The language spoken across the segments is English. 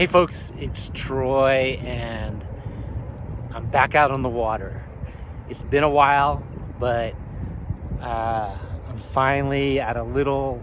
Hey folks, it's Troy and I'm back out on the water. It's been a while, but I'm finally at a little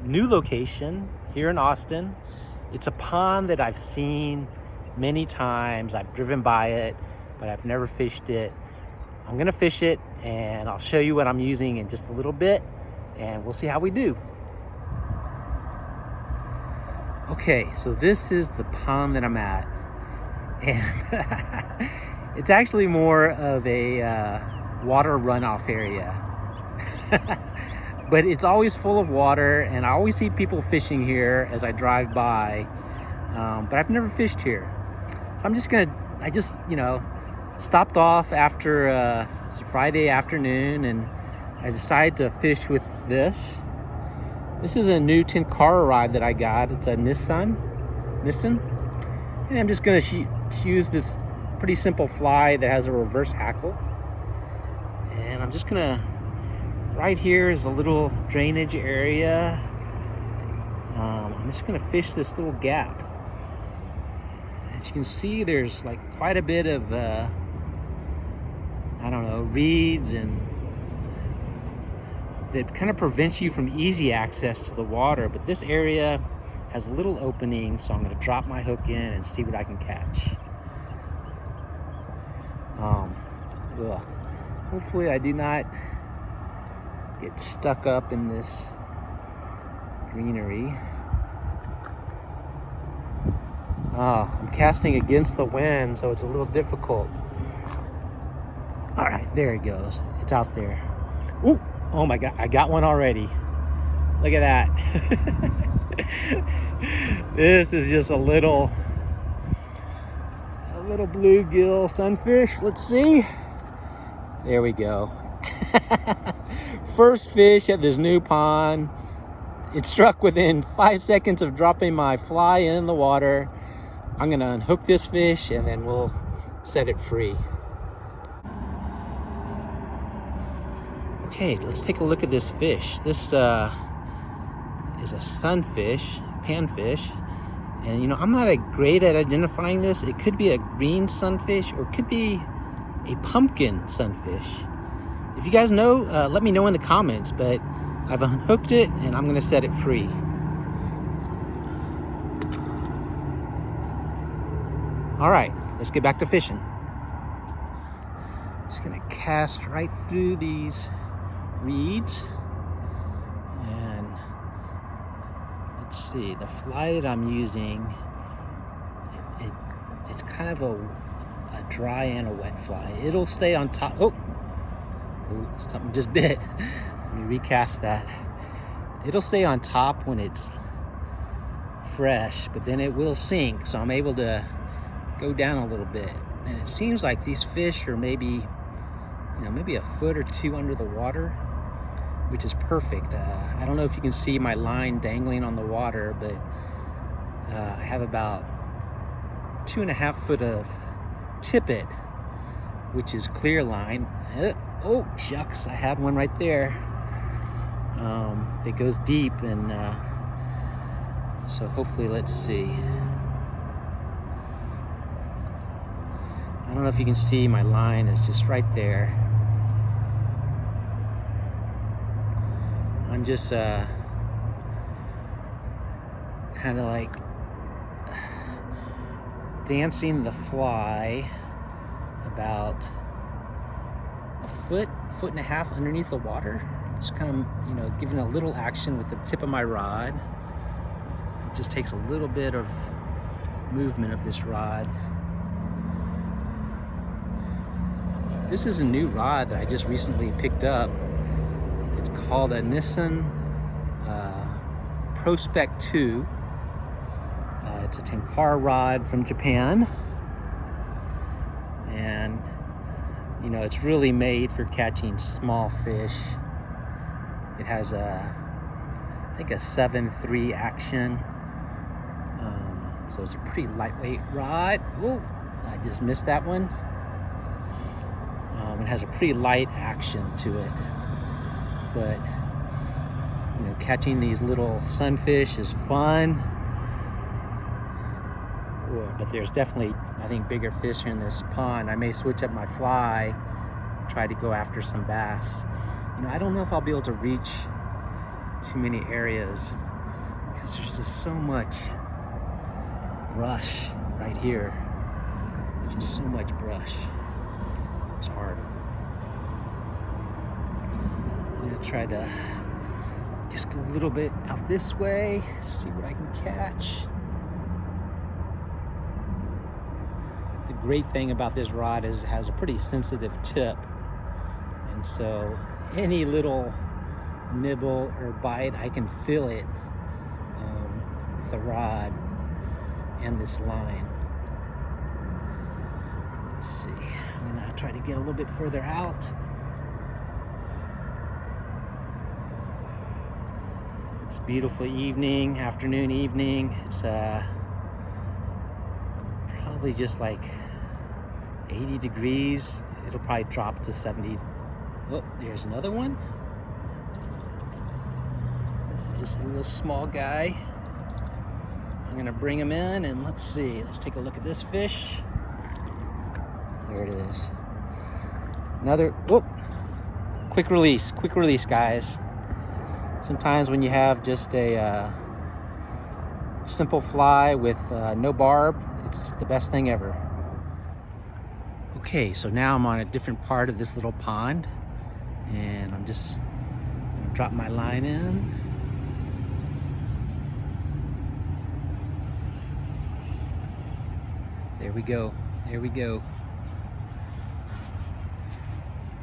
new location here in Austin. It's a pond that I've seen many times. I've driven by it, but I've never fished it. I'm gonna fish it and I'll show you what I'm using in just a little bit and we'll see how we do. Okay, so this is the pond that I'm at, and it's actually more of a water runoff area. But it's always full of water, and I always see people fishing here as I drive by, but I've never fished here. So I just stopped off after it's a Friday afternoon, and I decided to fish with this. This is a new Tenkara rod that I got. It's a Nissin. And I'm just gonna use this pretty simple fly that has a reverse hackle. And I'm just gonna, right here is a little drainage area. I'm just gonna fish this little gap. As you can see, there's like quite a bit of, reeds and that kind of prevents you from easy access to the water, but this area has a little opening, so I'm going to drop my hook in and see what I can catch. Hopefully I do not get stuck up in this greenery. I'm casting against the wind, so it's a little difficult. All right, there it goes. It's out there. Ooh! Oh my God, I got one already. Look at that. This is just a little bluegill sunfish. Let's see. There we go. First fish at this new pond. It struck within 5 seconds of dropping my fly in the water. I'm gonna unhook this fish and then we'll set it free. Okay, let's take a look at this fish. This is a sunfish, panfish, and I'm not great at identifying this. It could be a green sunfish or it could be a pumpkin sunfish. If you guys know, let me know in the comments, but I've unhooked it and I'm gonna set it free. All right, let's get back to fishing. Just gonna cast right through these reeds, and let's see, the fly that I'm using, it's kind of a dry and a wet fly. It'll stay on top. Oh, something just bit. Let me recast that. It'll stay on top when it's fresh, but then it will sink, so I'm able to go down a little bit. And it seems like these fish are maybe a foot or two under the water, which is perfect. I don't know if you can see my line dangling on the water, but I have about 2.5 foot of tippet, which is clear line. Oh shucks, I had one right there. That goes deep, and so hopefully, let's see. I don't know if you can see my line is just right there. I'm just kind of like dancing the fly about a foot and a half underneath the water. Just kind of, giving a little action with the tip of my rod. It just takes a little bit of movement of this rod. This is a new rod that I just recently picked up. It's called a Nissin Pro Spec 2. It's a Tenkara rod from Japan. And, it's really made for catching small fish. It has I think a 7.3 action. So it's a pretty lightweight rod. Oh, I just missed that one. It has a pretty light action to it, but catching these little sunfish is fun. but there's definitely, I think, bigger fish in this pond. I may switch up my fly, try to go after some bass. You know, I don't know if I'll be able to reach too many areas because there's just so much brush right here. Just so much brush. It's hard. I'm gonna try to just go a little bit out this way, see what I can catch. The great thing about this rod is it has a pretty sensitive tip, and so any little nibble or bite, I can feel it with the rod and this line. Let's see, I'm gonna try to get a little bit further out. It's a beautiful evening, afternoon, evening. It's probably just like 80 degrees. It'll probably drop to 70. Oh, there's another one. This is just a little small guy. I'm gonna bring him in and let's see. Let's take a look at this fish. There it is. Another, whoop. Quick release, guys. Sometimes when you have just a simple fly with no barb, it's the best thing ever. Okay, so now I'm on a different part of this little pond, and I'm just gonna drop my line in. There we go, there we go.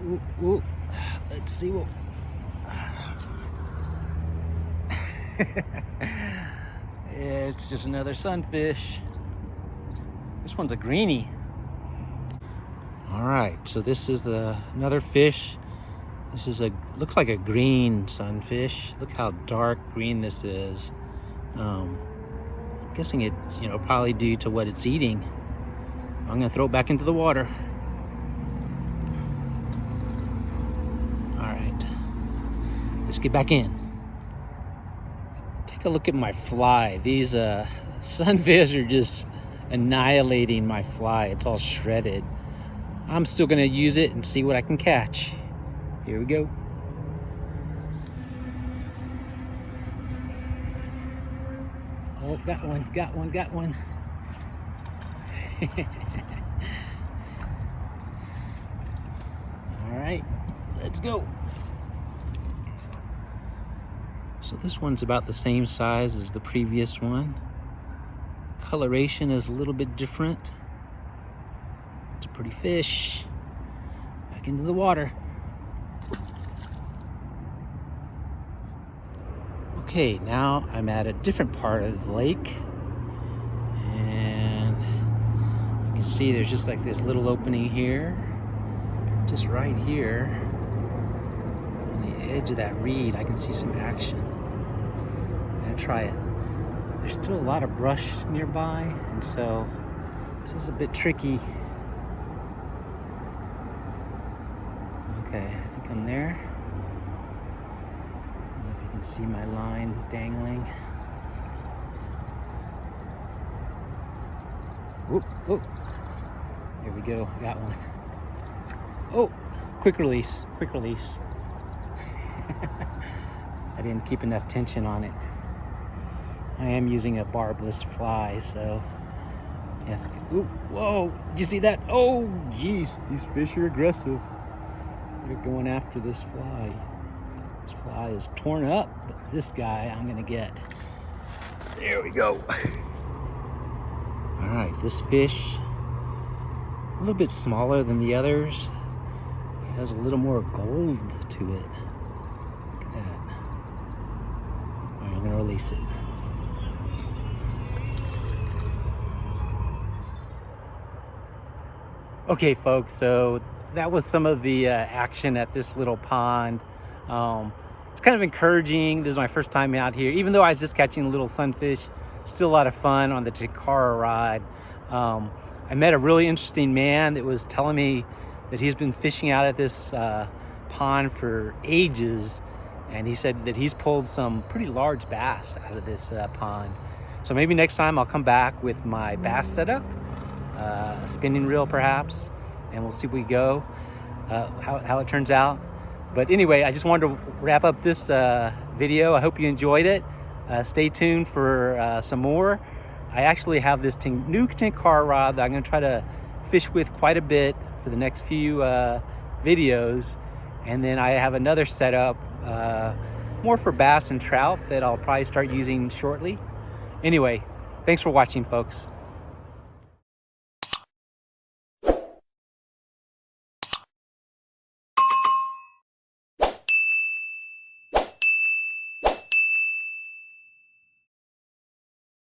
Ooh, ooh. Let's see what... It's just another sunfish. This one's a greenie. All right, so this is another fish. This is looks like a green sunfish. Look how dark green this is. I'm guessing it's, you know, probably due to what it's eating. I'm gonna throw it back into the water. All right, let's get back in. Take a look at my fly. These sunfish are just annihilating my fly. It's all shredded. I'm still gonna use it and see what I can catch. Here we go. Oh, got one, got one, got one. All right, let's go. So this one's about the same size as the previous one. Coloration is a little bit different. It's a pretty fish. Back into the water. Okay, now I'm at a different part of the lake. And you can see there's just like this little opening here. Just right here. On the edge of that reed, I can see some action. I'm gonna try it. There's still a lot of brush nearby, and so this is a bit tricky. Okay, I think I'm there. I don't know if you can see my line dangling. Whoop, whoop. There we go, got one. Oh, quick release, quick release. I didn't keep enough tension on it. I am using a barbless fly, so yeah. Ooh, whoa, did you see that? Oh, geez, these fish are aggressive. They're going after this fly. This fly is torn up, but this guy I'm gonna get. There we go. All right, this fish, a little bit smaller than the others. It has a little more gold to it. Look at that. All right, I'm gonna release it. Okay, folks, so that was some of the action at this little pond. It's kind of encouraging. This is my first time out here. Even though I was just catching little sunfish, still a lot of fun on the Tenkara rod. I met a really interesting man that was telling me that he's been fishing out at this pond for ages, and he said that he's pulled some pretty large bass out of this pond. So maybe next time I'll come back with my bass setup, a spinning reel perhaps, and we'll see where we go, how it turns out. But anyway, I just wanted to wrap up this video. I hope you enjoyed it. Stay tuned for some more. I actually have this new Tenkara rod that I'm going to try to fish with quite a bit for the next few videos. And then I have another setup more for bass and trout that I'll probably start using shortly. Anyway, thanks for watching, folks.